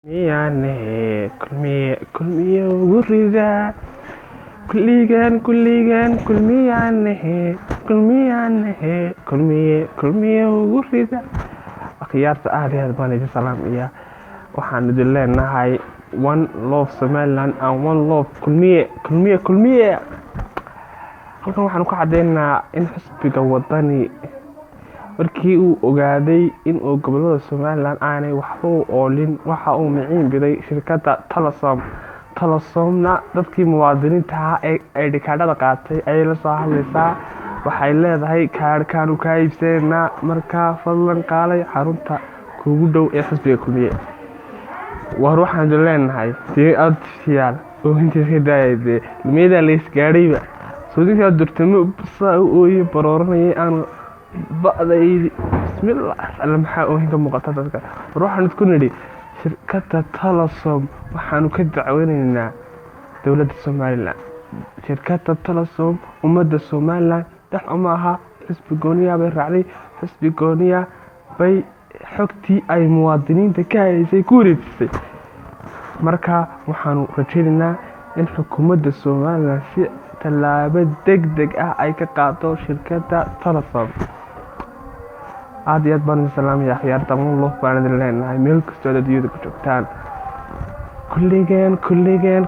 Miyane kulmiye ugu rida kulligan kulmiye ugu rida akhyaarta aad iyo aad baan idin salaamayaa. Waxaan idin leenahay one love Somaliland and one love kulmiye. Halkan waxaan ku cadeynayaa in xisbiga wadani markii uu ogaaday in gobolada Somaliland aanay waxba u oolin, waxa uu miciin biday shirkadda Telesom dadkii muwaadiniinta ah ee dhikaadhada qaatay ayay la soo hadlaysaa. Waxay leedahay kaarkaan ka iibsanaa, markaa fadlan qaalay xarunta kuugu dhow ee xisbiga kulmiye. Waxaan idin leenahay tii aad fiyaal oo intii ka daayay lumiyada la isgaadhayba suudiga durtamo saa u ooyay barooranayay aan ba'day bismillah maxaa oo hinka muuqata dadka. Waxaan isku nidhi shirkadda Telesom waxaanu ka dacweynaynaa dowladda Somaliland. Shirkadda Telesom ummadda Somaliland dhex uma aha, xisbi gooniya bay raacday, xisbi gooniya bay xogtii ay muwaadiniinta ka haysay ku wareejisay. Marka waxaanu rajaynaynaa in xukuumadda Somaliland si tallaabo degdeg ah ay ka qaado shirkadda Telesom. aad iyo aad baan idin salaamayaa akhyaarta love baan idin leenahay meel kastoo aad adduunyada ku joogtaan. kulligan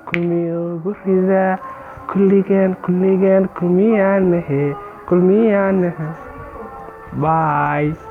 kulmiye ugu rida kulligan kulmiye bye.